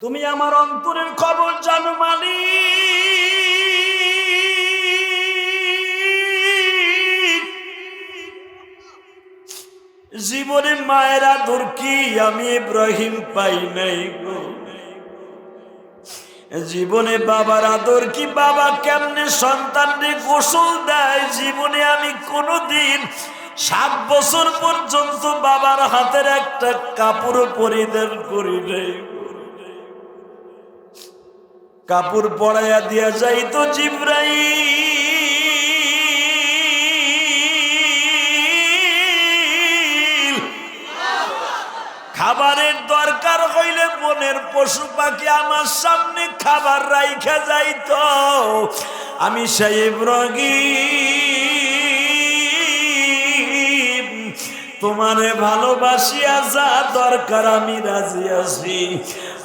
তুমি আমার অন্তরের খবর জানো মালিক। জীবনে মায়ের আদর কি আমি ইব্রাহিম পাই নাই গো। জীবনে বাবার আদর কি, বাবা কেমনে সন্তানকে গোসল দেয়, জীবনে আমি কোনোদিন 7 বছর পর্যন্ত বাবার হাতের একটা কাপড় পরিধান করি নাই। কাপড় পরাইয়া দিয়া যাইতো জিবরাইল। খাবারের দরকার হইলে বনের পশু পাখি আমার সামনে খাবার রাইখা যাইতো। আমি সেই ইব্রাহিম তোমারে ভালোবাসিয়া যা দরকার আমি রাজি আছি।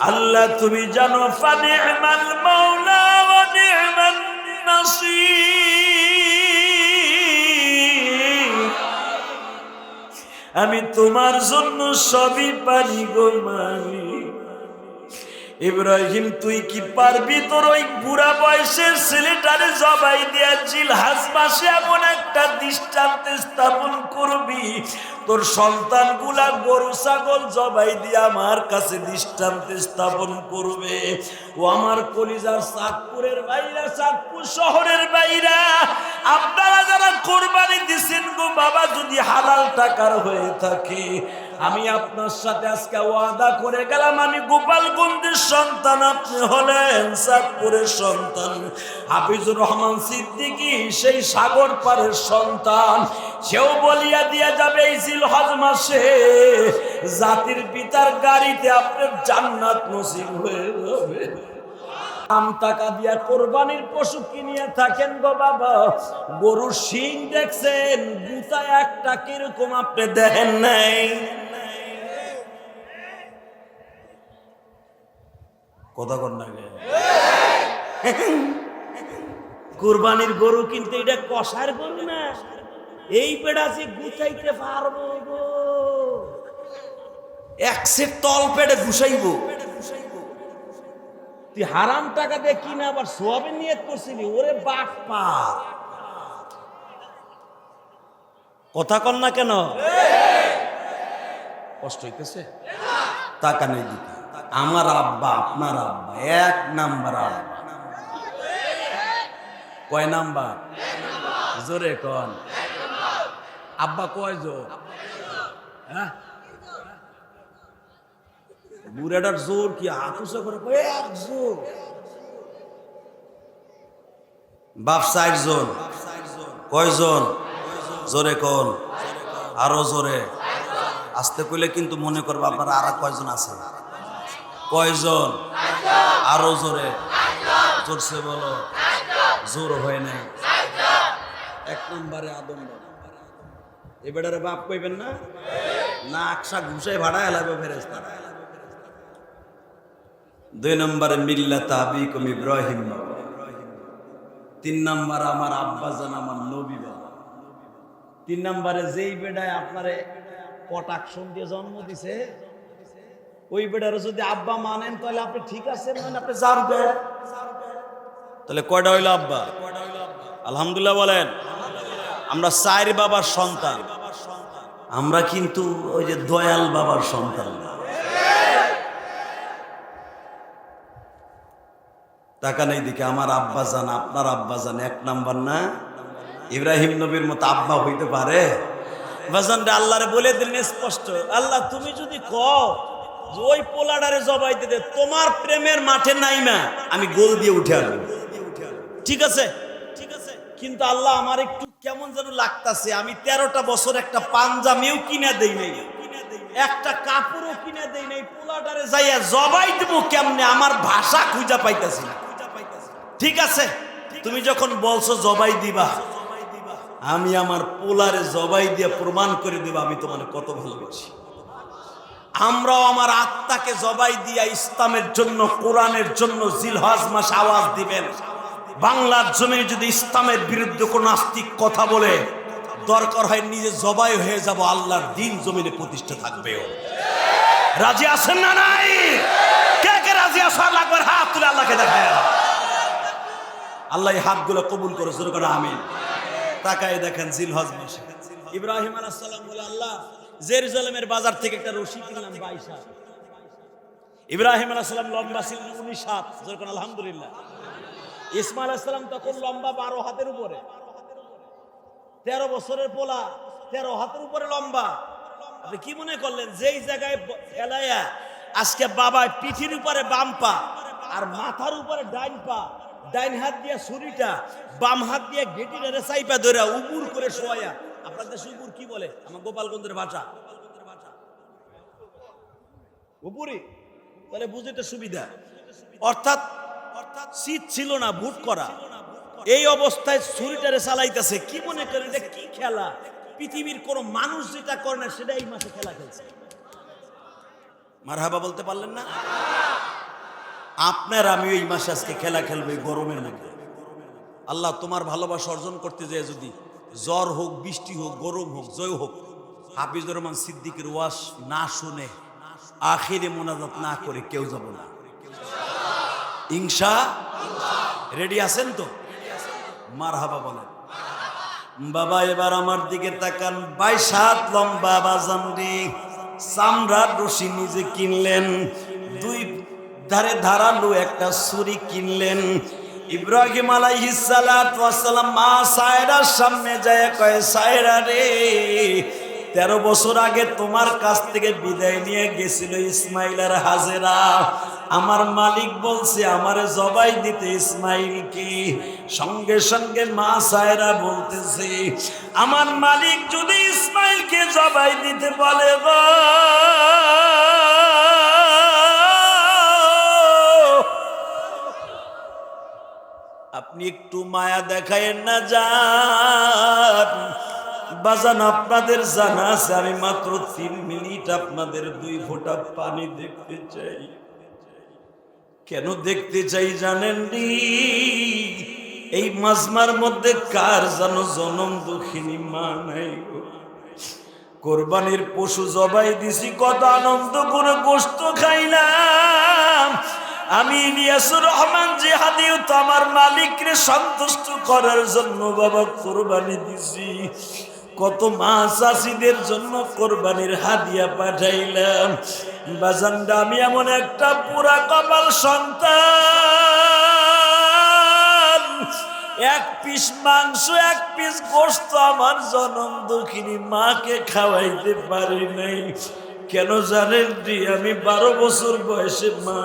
আল্লাহ তুমি জানো ফানি'মাল মাওলা ওয়া নি'মান নাসীর। আমি তোমার জন্য সবই পারি গো মালিক। ইব্রাহিম তুই কি পারবি তোর ওই বুড়া বয়সের ছেলেটারে জবাই দিয়া জিলহাজ মাসে এমন একটা দৃষ্টান্ত স্থাপন করবি, তোর সন্তানগুলা গরু ছাগল জবাই দিয়ে আমার কাছে দৃষ্টান্ত স্থাপন করবে। ও আমার কলিজার চাঁদপুরের বাইরা, চাঁদপুর শহরের বাইরা, আপনারা যারা কোরবানি দিছেন গো বাবা, যদি হালাল টাকার হয়ে থাকে, আমি আপনার সাথে আজকে ওয়াদা করে গেলাম, আমি গোপালগঞ্জের সন্তান, আপনি হলেন চাঁদপুরের সন্তান। হাফিজুর রহমান সিদ্দিকী সেই সাগর পারের সন্তান, সেও বলিয়া দিয়া যাবে এই জিলহজ মাসে জাতির পিতার গাড়িতে আপনার জান্নাত নসিব হয়ে যাবে। আম টাকা দিয়া কোরবানির পশু কিনিয়া থাকেন গো বাবা, গরুর শিং দেখছেন, গুতা একটা কিরকম আপনি দেখেন নাই। কথা কর না, কোরবানির গরু কিন্তু এটা কষার গরু না, এই পেড়াছি গুছাইতে পারবো গো, এক সেট তল পেড়ে গুছাইব। তুই হারাম টাকা দিয়ে কিনা আবার সোয়াবিন নিয়ত করছিলি, ওরে বাপ্পা, কথা কর না কেন, কষ্ট হইতেছে? টাকা নেই দিতে। আমার আব্বা আপনার আব্বা এক নাম্বার আব্বা। কয় নাম্বার? জোরে কন। আব্বা কয় জোর? হ্যাঁ, বুড়াটার জোর কি আকুশা করে? এক জোর। বাপ 4 জন। কয়জন? জোরে কন, আরো জোরে। আস্তে কইলে কিন্তু মনে করবো আপনারা আর কয়জন আছে। কয়জন? আরো জোরে, জোরসে বলো। জোর হয় নাই। 1 নম্বরে আদম বাবা। এ বেটারে বাপ কইবেন না, না আকশা ঘুষাই ভাড়া এলাবে ফেরেশতা। 2 নম্বরে মিল্লাত আবিকুম ইব্রাহিম। 3 নম্বর আমার আব্বা জান আমার নবী বাবা। 3 নম্বরে যেই বেটায় আপনারে কটাকশন দিয়ে জন্ম দিছে, ওই বেটারে যদি আব্বা মানেন তাহলে আপনি ঠিক আছেন, মানে আপনি জানবে। তাহলে কয়টা হইল আব্বা? আলহামদুলিল্লাহ বলেন। আমরা 4 বাবার সন্তান, আমরা কিন্তু ওই যে দয়াল বাবার সন্তান। টাকা নেই দিকে আমার আব্বা জান আপনার আব্বা জান 1 নাম্বার না? ইব্রাহিম নবীর মতো আব্বা হইতে পারে? বাজানরে আল্লাহরে বলে দিলেন স্পষ্ট, আল্লাহ তুমি যদি কও যে ওই পোলাডারে জবাই দিতে, তোমার প্রেমের মাঠে নাইমা আমি গোল দিয়ে উঠে আসবো, ঠিক আছে? ঠিক আছে, কিন্তু আল্লাহ আমার একটু কেমন যেন লাগতাছে, আমি 13টা বছর একটা পাঞ্জাবিও কিনা দেই নাই, একটা কাপড়ও কিনা দেই নাই, পোলাডারে যাইয়া জবাই দিব কেমনে, আমার ভাষা খুঁজা পাইতাছি না। ঠিক আছে, তুমি যখন বলছো জবাই দিবা, আমি আমার পোলারে জবাই দিয়ে প্রমাণ করে দেব আমি তোমার কত ভালোবাসি। আমরাও আমার আত্মাকে জবাই দিয়া ইসলামের জন্য, কোরআনের জন্য জিলহজ মাস আওয়াজ দিবেন। বাংলার জমিনে যদি ইসলামের বিরুদ্ধে কোন নাস্তিক কথা বলে, দরকার হয় নিজে জবাই হয়ে যাব, আল্লাহর দিন জমিনে প্রতিষ্ঠা থাকবেও। রাজি আছেন না নাই? কে কে রাজি আছেন? আল্লাহ এই হাতগুলো কবুল করে শুরু করে আমিন। তাকায় দেখেন জিলহজ মাসে ইব্রাহিম আলাইহিস সালাম বলে, আল্লাহ জেরুজালেমের বাজার থেকে একটা রশি কিনলাম 22 হাত। ইব্রাহিম আলাইহিস সালাম লম্বা ছিলেন 19 হাত, যেরকম আলহামদুলিল্লাহ। ইসমাইল আলাইহিস সালাম তখন লম্বা 12 হাতের উপরে, 13 বছরের পোলা 13 হাতের উপরে লম্বা। আপনি কি মনে করলেন যেই জায়গায় ফেলাইয়া আজকে বাবা পিঠির উপরে বাম পা আর মাথার উপরে ডাইন পা, ডাইন হাত দিয়ে ছুরিটা, বাম হাত দিয়ে গেটিটারে চাইপা ধরে উপুর করে শোয়া। আপনার দেশে উপুর কি বলে? আমার গোপালগঞ্জের ভাষা উপরি, তাহলে বুঝতে সুবিধা। অর্থাৎ শীত ছিল না, ভুট করা। এই অবস্থায় ছুরিটারে চালাইতেছে। কি মনে করেন এটা কি খেলা? পৃথিবীর কোন মানুষ যেটা করে না সেটা এই মাসে খেলা খেলছে। মারহাবা বলতে পারলেন না? আপনার আমি এই মাসে আজকে খেলা খেলবো এই গরমের মধ্যে। আল্লাহ তোমার ভালোবাসা অর্জন করতে যায় যদি জ্বর হোক, বৃষ্টি হোক, গরম হোক, জয় হোক, হাফিজুর রহমান সিদ্দিকের ওয়াজ না শুনে আখিরে মোনাজাত না করে কেউ যাব না। ইনশা রেডি আছেন তো? মারহাবা বলেন। বাবা এবার আমার দিকে তাকান। 22 হাত লম্বা বাজান রে, চামড়ার রশি নিজে কিনলেন, দুই ধারে ধারালো একটা ছুরি কিনলেন। ইব্রাহিম আলাইহিস সালাতু ওয়াস সালাম মা সায়রার সামনে যায়, কয় সায়রা রে, 13 বছর আগে তোমার কাছ থেকে বিদায় নিয়ে গেছিল ইসমাইল আর হাজেরা। আমার মালিক বলছে আমারে জবাই দিতে ইসমাইলকে। সঙ্গে সঙ্গে মা সায়রা বলতেছে, আমার মালিক যদি ইসমাইলকে জবাই দিতে বলে গো, আপনি একটু মায়া দেখায়েন না যান। বাজান আপনাদের জানা আছে আমি মাত্র 3 মিনিট আপনাদের 2 ফোঁটা পানি দেখতে চাই। কেন দেখতে চাই জানেন নি? এই মাজমার মধ্যে কার যেন জনম দুঃখিনী মা নাই গো। কোরবানির পশু জবাই দিছি, কত আনন্দ করে গোশত খাইলাম। আমি ইলিয়াসুর রহমান জিহাদিও তো আমার মালিককে সন্তুষ্ট করার জন্য বাবা কোরবানি দিছি। কত মা চাষিদের জন্য কোরবানির হাদিয়া পাঠাইলাম। বাজানটা আমি এমন একটা পুরা কপাল সন্তান, 1 পিস মাংস 1 পিস গোশত আমার জনম দুঃখিনী মাকে খাওয়াইতে পারি নাই। কেন জানেন? আমি 12 বছর বয়সে মা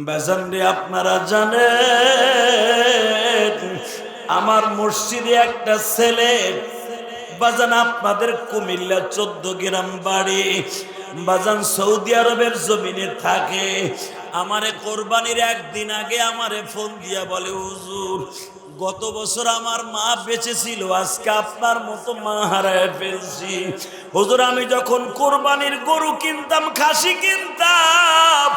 বাজান রে। আপনারা জানেন আমার মসজিদে একটা ছেলে বাজান, আপনাদের কুমিল্লা 14 গ্রাম বাড়ি বাজান, সৌদি আরবের জমিনে থাকে। আমারে কোরবানির একদিন আগে আমারে ফোন দিয়া বলে, হুজুর গত বছর আমার মা বেঁচে ছিল, আজকে আপনার মতো মা হারায় ফেলছি। হুজুর আমি যখন কোরবানির গরু কিনতাম, খাসি কিনতাম,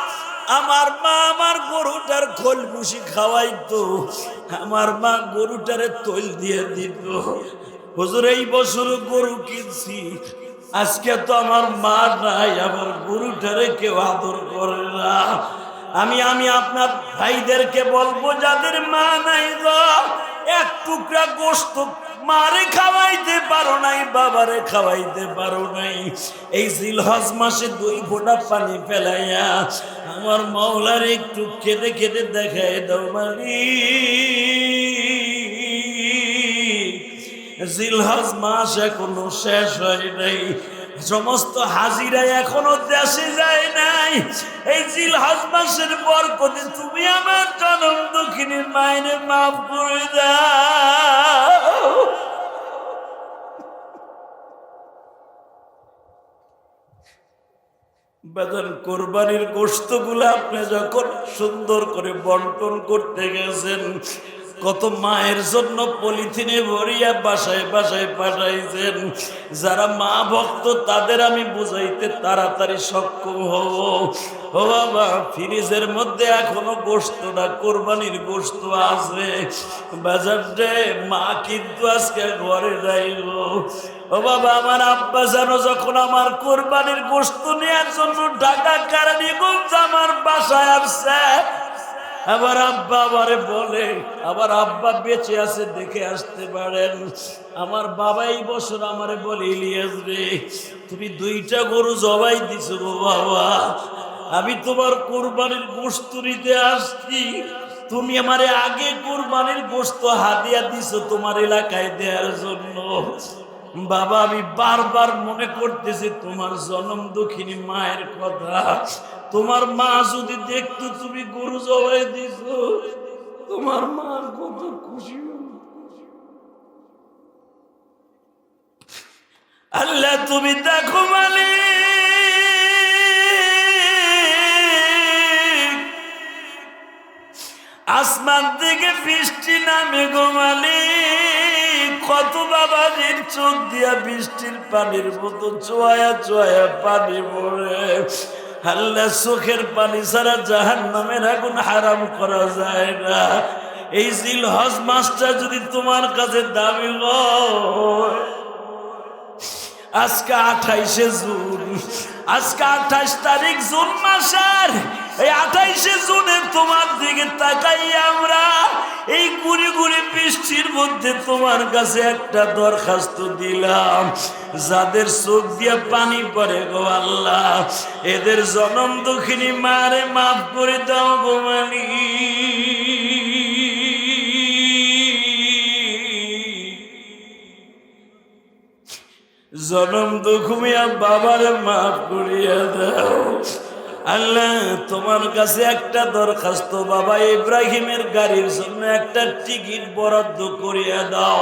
আমার মা আমার গরুটার খোল ভুসি খাওয়াইতো, আমার মা গরুটারে তৈল দিয়ে দিত। হুজুর এই বছর গরু কিনছি, আজকে তো আমার মা নাই, আমার গরুটারে কেউ আদর করে না। আমি আপনার ভাইদেরকে বলবো যাদের মা নাই গো, 1 টুকরা গোশত মারে খাওয়াইতে পারো নাই, বাবারে খাওয়াইতে পারো নাই, এই জিলহজ মাসে 2 ফোঁটা পানি ফেলাইয়া আমার মাওলার একটু কেঁদে কেঁদে দেখায় দাও মালিক। জিলহজ মাস এখনো শেষ হয় নাই, সমস্ত হাজিরা এখনো দেশে যায় নাই। এই জিলহজ মাসের বরকতে তুমি আমার জনম দুঃখিনী মায়ের মাফ করে দাও। বাজান কোরবানির গোশতগুলো আপনি যখন সুন্দর করে বন্টন করতে গেছেন, কত মায়ের জন্য পলিথিনে ভরিয়া বাসায় বাসায় পাঠাইছেন। যারা মা ভক্ত তাদের আমি বুঝাইতে তাড়াতাড়ি সক্ষম হব। ও বাবা ফ্রিজের মধ্যে এখনো গোশত না, কোরবানির গোশত আছে বাজারে, মা কিন্তু আজকে ঘরে যাইব। ও বাবা আমার আব্বা জানো যখন আমার কোরবানির গোশত নেওয়ার জন্য ঢাকা কেরানীগঞ্জ আমার বাসায় আসছে, আবার আব্বা আমারে বলে, আবার আব্বা বেঁচে আছে দেখে আসতে পারেন। আমার বাবা এই বছর আমারে বলে, ইলিয়াস রে তুমি 2টা গরু জবাই দিছো গো বাবা, আমি তোমার কোরবানির গোশত নিতে আসছি, তুমি আমারে আগে কোরবানির গোশত হাদিয়া দিছো তোমার এলাকায় দেওয়ার জন্য। বাবা আমি বারবার মনে করতেছি তোমার জনম দুঃখিনী মায়ের কথা, তোমার মা যদি দেখতো তুমি গরু জবাই দিছো, তোমার মার কত খুশি হলো। আল্লাহ তুমি দেখো মালিক, আসমান থেকে বৃষ্টি নামে গো মালিক, কত বাবাজির চোখ দিয়া বৃষ্টির পানির মতো চোয়া চোয়া পানি পড়ে। আল্লাহ চোখের পানি ছাড়া জাহান্নামের আগুন হারাম করা যায় না। এই জিলহজ মাসটা যদি তোমার কাছে দামি হয়, আজকে 28শে জুন, আজকে 28 তারিখ জুন মাসের, এই 28শে জুনে তোমার দিকে তাকাই আমরা এই গুড়ি গুড়ি বৃষ্টির মধ্যে তোমার কাছে একটা দরখাস্ত দিলাম, যাদের চোখ দিয়ে পানি পড়ে গো আল্লাহ, এদের জনম দুঃখিনী মারে মাফ করে দাও গো মালিক। জনম দুঃখিয়া বাবার মাফ করিয়া দাও আল্লাহ। তোমার কাছে একটা দরখাস্ত, বাবা ইব্রাহিমের গাড়ির জন্য একটা টিকিট বরাদ্দ করিয়া দাও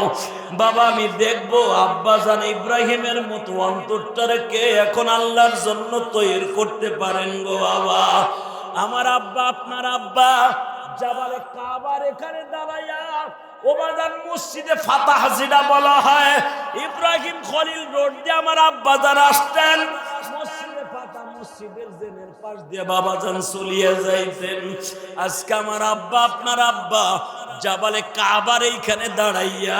বাবা। আমি দেখবো আব্বা জান ইব্রাহিমের মতো অন্তরটারে কে এখন আল্লাহর জন্য তৈরি করতে পারেন গো বাবা। আমার আব্বা, আপনার আব্বা জাবালে কাবার এখানে দাঁড়াইয়া ওবাদান মসজিদে ফাতাহ যেটা বলা হয়, ইব্রাহিম খলিল রোড দিয়ে আমার আব্বা জান আসতেন, মসজিদে ফাতাহ মসজিদের জেনের পাশ দিয়ে বাবা জান চলিয়ে যাইতেন। আজকে আমার আব্বা, আপনার আব্বা জাবালে কাবার এইখানে দাঁড়াইয়া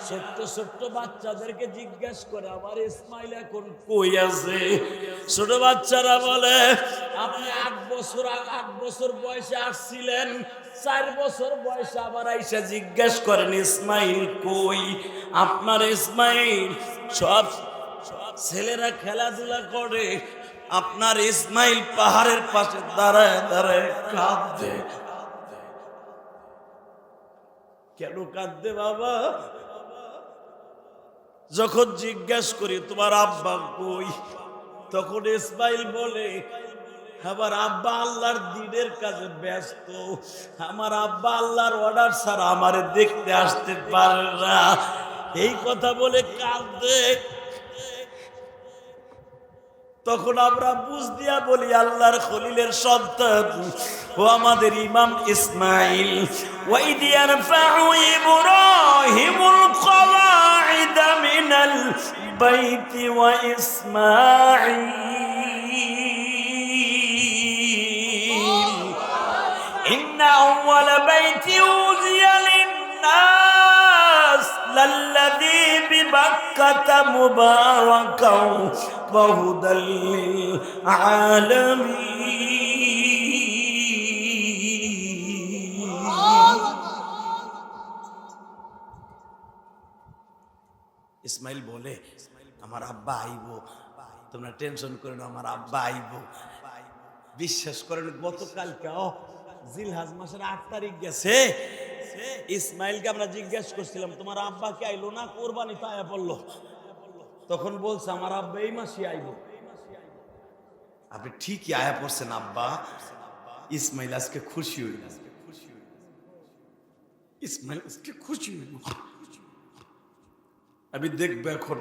ছোট্ট ছোট্ট বাচ্চাদেরকে জিজ্ঞাসা করে আমার ইসমাইল এখন কই আছে। ছোট বাচ্চারা বলে আপনি 8 বছর বয়সে আসছিলেন, 4 বছর বয়সে আবার আইসা জিজ্ঞাসা করেন ইসমাইল কই। আপনার ইসমাইল, সব ছেলেরা খেলাধুলা করে, আপনার ইসমাইল পাহাড়ের পাশে দাঁড়ায় দাঁড়ায় কাঁদছে। কেন কাঁদতে বাবা? যখন জিজ্ঞাসা করি তোমার আব্বা কই, তখন ইসমাইল বলে আমার আব্বা আল্লাহর দ্বীনের কাজে ব্যস্ত, আমার আব্বা আল্লাহর অর্ডার ছাড়া আমারে দেখতে আসতে পারে না। এই কথা বলে কাঁদে। তখন আমরা বুঝ দিয়া বলি আল্লাহর খলিলের সন্তান ও আমাদের ইমাম ইসমাইল, ওয়াইদ ইয়ারফাউ ইব্রাহিমুল কওয়াইদা মিনাল বাইতি ওয়া ইসমাইল ইন্না আউওয়ালা বাইতি উযিয়া লিন-নাস লাল্লাযী বিবাক্কাতা মুবারাকাও ওয়া হুদাল লিল-আলামিন। ইসমাইল বলে আমার আব্বা আইবো, তোমরা টেনশন করো না, আমার আব্বা আইবো। বিশ্বাস করেন গতকালকে জিলহজ মাসের 8 তারিখ গেছে, ইসমাইলকে আমরা জিজ্ঞাসা করছিলাম তোমার আব্বা কি আইলো না, কোরবানি তো আয়া পড়লো। তখন বলছে আমার আব্বা এই মাসে আইবো। আপনি ঠিকই আয়া পড়ছেন আব্বা। ইসমাইল আজকে খুশি হইল, ইসমাইল আজকে খুশি হইল। আমি দেখবো এখন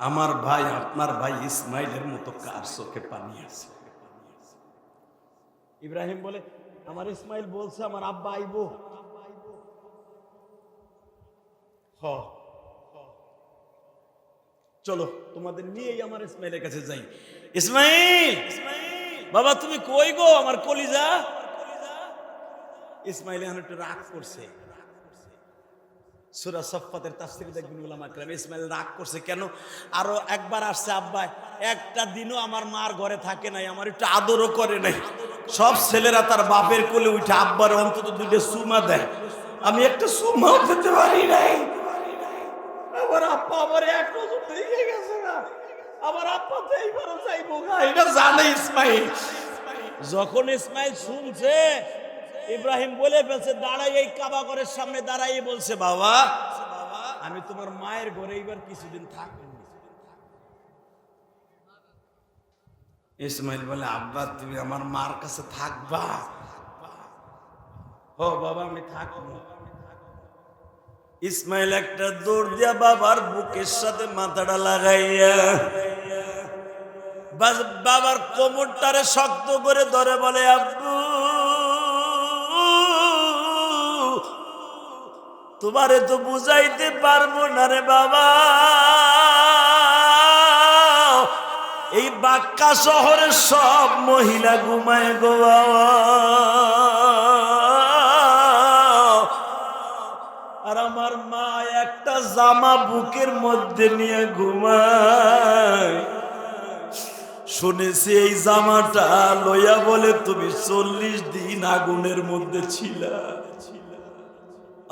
আমার ভাই, আপনার ভাই ইসমাইলের মতো কার চোখে পানি আছে। ইব্রাহিম বলে আমার ইসমাইল বলছে আমার আব্বা আইবো। চলো তোমাদের নিয়েই আমার ইসমাইলের কাছে যাই। ইসমাইল, বাবা তুমি কই গো আমার কলিজা। ইসমাইল এখন একটু রাগ করছে, সূরা সাফফাতের তাফসীরে দেখবেন উলামা কেরাম ইসমাইল রাগ করছে কেন। আরো একবার আসছে, আব্বা একটা দিনও আমার মার ঘরে থাকে নাই, আমার একটু আদরও করে নাই। সব ছেলেরা তার বাপের কোলে উঠে আব্বার অন্তত দুইটা সুমা দেয়, আমি একটা সুমাও দিতে পারি নাই। আমার আব্বা আমার এক নজর দেখে গেছে না, আমার আব্বা তো এইবারও চাইবো না, এটা জানে ইসমাইল। যখন ইসমাইল শুনছে, ইব্রাহিম বলে ফেলছে, দাঁড়াই এই কাবা ঘরের সামনে দাঁড়াই বলছে, বাবা আমি তোমার মায়ের ঘরে এইবার কিছুদিন থাকবো। ইসমাইল বলে, আব্বা তুমি আমার মার কাছে থাকবা? ও বাবা আমি থাকবো। ইসমাইল একটা দৌড় দিয়া বাবার বুকের সাথে মাথাটা লাগাইয়া বাবার কোমরটারে শক্ত করে ধরে বলে, আব্বু তোমারে তো বুঝাইতে পারবো না রে বাবা, এই বাক্কা শহরের সব মহিলা ঘুমায় গো বাবা, আর আমার মা একটা জামা বুকের মধ্যে নিয়ে ঘুমায়। শুনেছি এই জামাটা লইয়া বলে তুমি 40 দিন আগুনের মধ্যে ছিলা।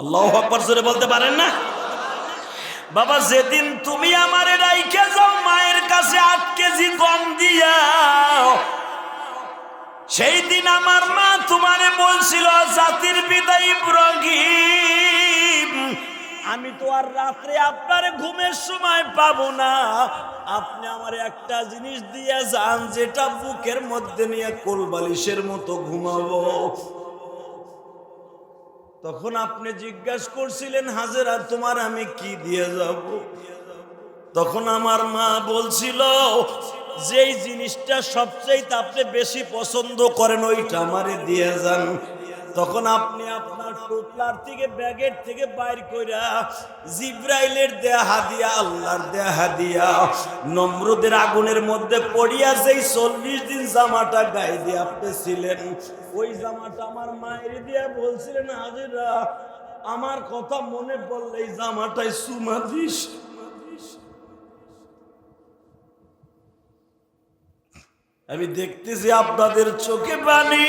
আল্লাহু আকবার জোরে বলতে পারেন না? বাবা যেদিন তুমি আমারে রাইখে যাও মায়ের কাছে 8 কেজি কম দিয়া, সেই দিন আমার মা তোমারে বলছিল, জাতির পিতা ইব্রাহিম আমি তো আর রাত্রে আপনার ঘুমের সময় পাবো না, আপনি আমার একটা জিনিস দিয়ে যান যেটা বুকের মধ্যে নিয়ে কোলবালিশের মতো ঘুমাবো। তখন আপনি জিজ্ঞাসা করছিলেন, হাজেরা তোমার আমি কি দিয়ে যাব? তখন আমার মা বলছিল, যেই জিনিসটা সবচেয়ে আপনি বেশি পছন্দ করেন ওইটা আমারে দিয়ে যান। তখন আপনি আপনার টোপলার থেকে ব্যাগের থেকে বাইর কইরা জিব্রাইলের দেয়া হাদিয়া, আল্লাহর দেয়া হাদিয়া, নমরুদের আগুনের মধ্যে পড়িয়া যেই 40 দিন জামাটা গায়ে দিয়ে আপনি ছিলেন, ওই জামাটা আমার মায়ের দিয়া বলছিলেন, হাজিরা আমার কথা মনে পড়লে এই জামাটাই সুমা দিস। আমি দেখতেছি আপনাদের চোখে পানি,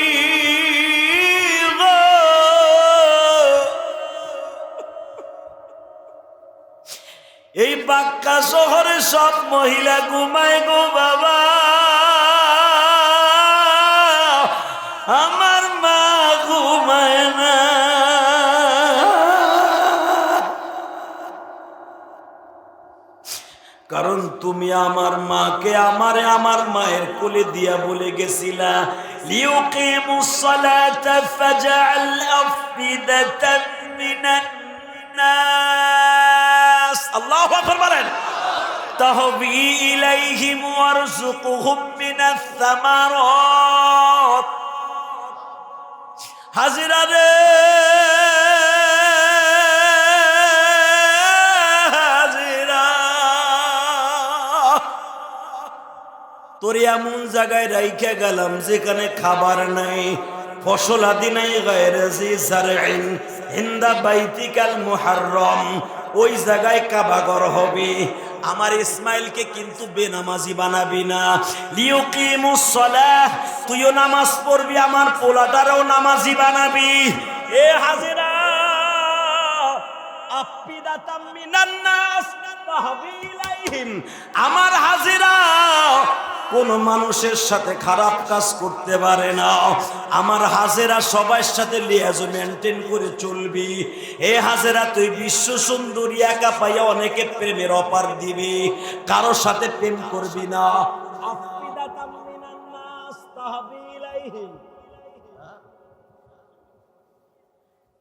এই বাক্কা শহরে সব মহিলা ঘুমায় গো বাবা, আমার মা ঘুমায় না। কারণ তুমি আমার মাকে আমার মায়ের কোলে দিয়া বলে গেছিলা, লিউকিমুস সালাতা ফাজআল আফিদাতান মিনান নাস, আল্লাহু আকবার বলেন, তাহবি ইলাইহিম ওয়ারযুকহুম মিনাস সামারাত। হাজিরা রে তোরে এমন জায়গায় রাইখা গেলাম যেখানে খাবার নাই, ফসল আদি নাই, গায়রে জি জারইন ইনদা বাইতিকাল মুহাররম, ওই জায়গায় কাবাঘর হবে। আমার ইসমাইলকে কিন্তু বেনামাজি বানাবি না। লিউকিমুস সালাহ, তুইও নামাজ পড়বি, আমার পোলাটারও নামাজি বানাবি। এ হাজিরা আফিদাতাম মিনান নাস তাহবি ইলাইহিম, আমার হাজিরা কোন মানুষের সাথে খারাপ কাজ করতে পারে না, আমার হাজেরা সবার সাথে লিয়াজো মেনটেন করে চলবি। এ হাজেরা তুই বিশ্ব সুন্দরী একা পাইয়া অনেকে প্রেমের অপার দিবি, কারো সাথে প্রেম করবি না। আফিদাতাম মিনান নাস তাহবি ইলাইহিম,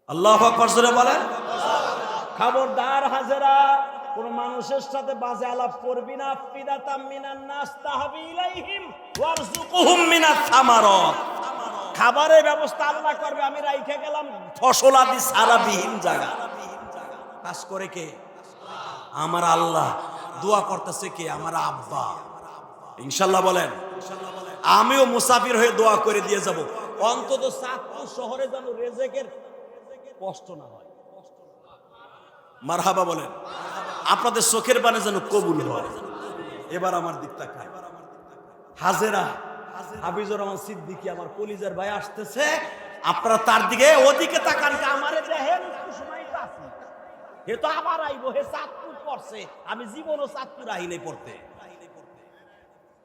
আল্লাহু আকবার জোরে বলেন। খবরদার হাজেরা কোন মানুষের সাথে বাজে আলাপ করবি না। আফিদাতাম মিনান নাস তাহবি ইলাইহিম ওয়ারযুকহুম মিনাস সামারাত, খাবারের ব্যবস্থা আল্লাহ করবে, আমি রাইখা গেলাম ফসল আদি সারাবিহীন জায়গা। কাজ করে কে? আমার আল্লাহ। দোয়া করতেছে কে? আমার আব্বা। ইনশাআল্লাহ বলেন। আমিও মুসাফির হয়ে দোয়া করে দিয়ে যাব, অন্তত চাঁদপুর শহরে যেন রেজেকের কষ্ট না হয়। মারহাবা বলেন। আপনাদের চোখের পানে যেন কবুল হয়। এবার আমার দিক তাকায়। হাজেরা হাফিজুর রহমান সিদ্দিকী আমার কলিজার ভাই আসতেছে, আপনারা তার দিকে ওদিকে তাকান। আমারে দেখেন একটু সময় আছি, হে তো আবার আইবো, হে চাঁদপুর পড়ছে, আমি জীবনও চাঁদপুর আইনে পড়তে।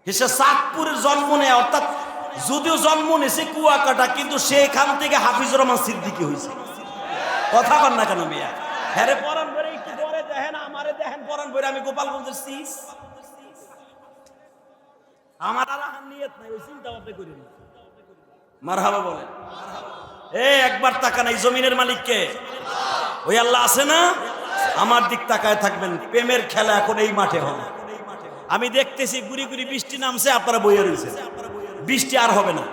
সে চাঁদপুরের জন্ম নেয়, অর্থাৎ যদিও জন্ম নেছে কুয়াকাটা, কিন্তু সেখান থেকে হাফিজুর রহমান সিদ্দিকী হয়েছে। কথা বল না কেন মিয়া? হ্যাঁ পরান বলে একটু পরে দেখেন, আমারে দেখেন পরান বলে আমি গোপালগঞ্জের শীষ। আমার আর নিয়ত নাই, ওই চিন্তা ভাবনা করি না। মারহাবা বলেন। একবার তাকান, এই জমিনের মালিক কে? ওই আল্লাহ আছে না? আমার দিক তাকায় থাকবেন। প্রেমের খেলা এখন এই মাঠে হবে। আমি দেখতেছি গুড়ি গুড়ি বৃষ্টি নামছে, আপনারা বইয়ে রয়েছে, বৃষ্টি আর হবে না।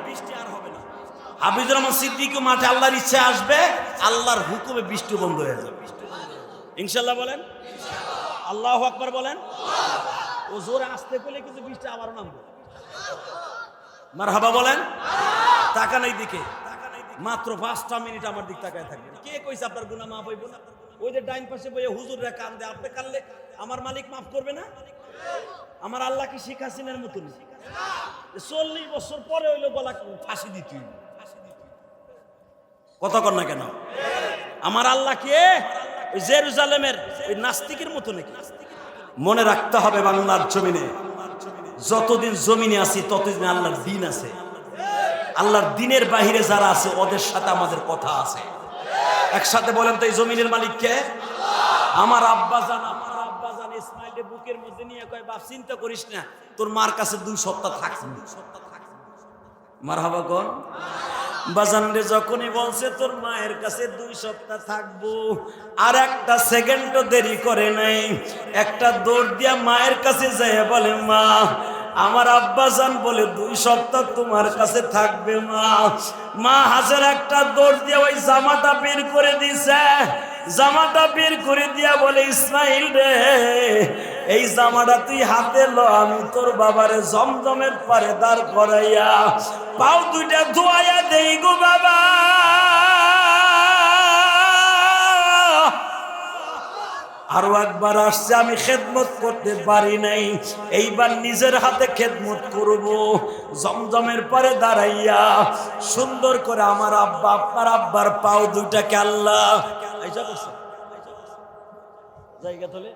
হাফিজুর রহমান সিদ্দিকী মাঠে আল্লাহর ইচ্ছা আসবে, আল্লাহর হুকুমে বৃষ্টি বন্ধ হয়ে যাবে ইনশাআল্লাহ। বলেন আল্লাহু আকবার বলেন। ও জোরে আসতে পেলে কিন্তু বৃষ্টি আবারও নামবে। মারহাবা বলেন। তাকান এই দিকে, মাত্র 5টা মিনিট আমার দিক তাকায় থাকবেন। কে কইছে আপনার গুনাহ মাফ হইব না? ওই যে ডাইন পাশে বইয়ে হুজুররা কান্দে, আপনি কানলে আমার মালিক মাফ করবে না? আমার আল্লাহ কি শেখ হাসিনার মতন 40 বছর পরে হইলো গলা ফাঁসি দিতে? কথা কর না কেন? আমার আল্লাহ কে ওই জেরুজালেমের ওই নাস্তিকের মতো নাকি? মনে রাখতে হবে, বাংলার জমিনে যতদিন জমিনে আছি ততদিন আল্লাহর দিন আছে। আল্লাহর দিনের বাহিরে যারা আছে ওদের সাথে আমাদের কথা আছে। একসাথে বলেন তো, এই জমিনের মালিক কে? আমার আব্বা জান, আমার আব্বা জান ইসমাইলকে বুকের মধ্যে নিয়ে কয়, বাপ চিন্তা করিস না, তোর মার কাছে 2 সপ্তাহ থাকবি। মারহাবা কোন বাজানরে যখনই বলছে তোর মায়ের কাছে 2 সপ্তাহ থাকবো, আর একটা সেকেন্ডও দেরি করে নাই, একটা দৌড় দিয়া মায়ের কাছে যায় বলে, মা আমার আব্বাজান বলে 2 সপ্তাহ তোমার কাছে থাকবে মা। মা হাজার একটা দৌড় দিয়ে ওই জামাটা বের করে দিছে, জামাটা বের করে দিয়া বলে, ইসমাইল রে এই জামাটা তুই হাতে ল, আমি তোর বাবারে জমজমের পারে দাঁড় করাইয়া পাও 2টা ধোয়াইয়া দেই গো বাবা। আরো একবার আসছে, আমি খেদমত করতে পারি নাই, এইবার নিজের হাতে খেদমত করব। জমজমের পারে দাঁড়াইয়া সুন্দর করে আমার আব্বা, আপনার আব্বার পাও 2টাকে আল্লাহ জায়গা তোলে।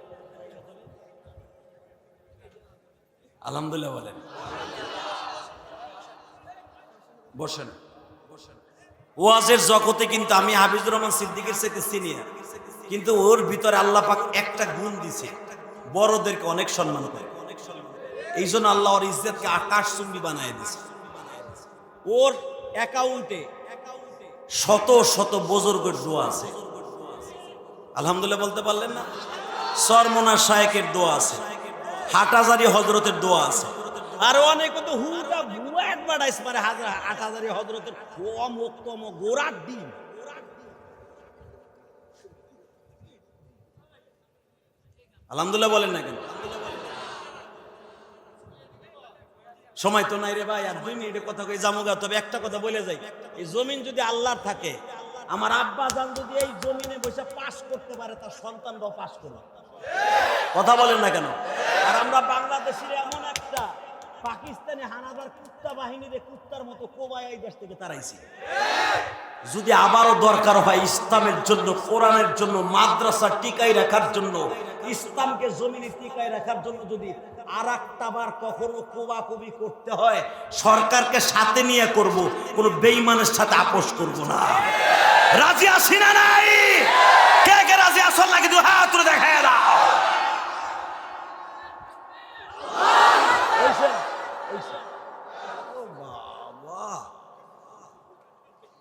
আলহামদুলিল্লাহ বলেন। বসেন। ওয়াজের জগতে কিন্তু আমি হাফিজুর রহমান সিদ্দিকীর সাথে সিনিয়র, কিন্তু ওর ভিতরে আল্লাহ পাক একটা গুণ দিছে, বড়দেরকে অনেক সম্মান করে। এই জন্য আল্লাহ ওর ইজ্জতকে আকাশচুম্বী বানায় দিছে। ওর অ্যাকাউন্টে শত শত বুজুর্গের দোয়া আছে। আলহামদুলিল্লাহ বলতে পারলেন না? সরমনা শায়েকের দোয়া আছে, হাটহাজারী হযরতের দোয়া আছে, আর অনেক তো হুদা বুয়া অ্যাডভার্টাইজ করে হাটহাজারী হযরতের অমুক তমুক গোড়ার দিন। আলহামদুলিল্লাহ বলেন না কেন? সময় তো নাই রে ভাই, আর 2 মিনিটের কথা কই জামুগা। তবে একটা কথা বলে যাই, এই জমিন যদি আল্লাহর থাকে, আমার আব্বা জান যদি এই জমিনে বসে পাস করতে পারে, তার সন্তানরাও পাস করবে। কথা বলেন না কেন? আর আমরা বাংলাদেশের এমন একটা পাকিস্তানি হানাদার কুত্তা বাহিনীরে কুত্তার মতো কোবায় এই দেশ থেকে তাড়াইছি। যদি আবারও দরকার হয় ইসলামের জন্য, কোরআনের জন্য, মাদ্রাসা টিকাই রাখার জন্য, ইসলামকে জমিনে টিকাই রাখার জন্য যদি আর একটা বার কখনো কোবাকুবি করতে হয়, সরকারকে সাথে নিয়ে করব, কোন বেঈমানের সাথে আপোষ করব না। রাজি আছি না নাই? কে কে রাজি আসল নাকি? তুই হাত তুলে দেখায় দাও।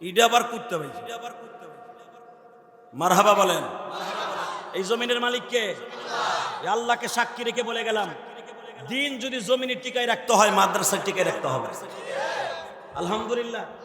ইডা আবার করতে হবে। মারহাবা বলেন। এই জমিনের মালিক কে? আল্লাহকে সাক্ষী রেখে বলে গেলাম, দিন যদি জমিনে টিকায় রাখতে হয়, মাদ্রাসায় টিকায় রাখতে হবে। আলহামদুলিল্লাহ।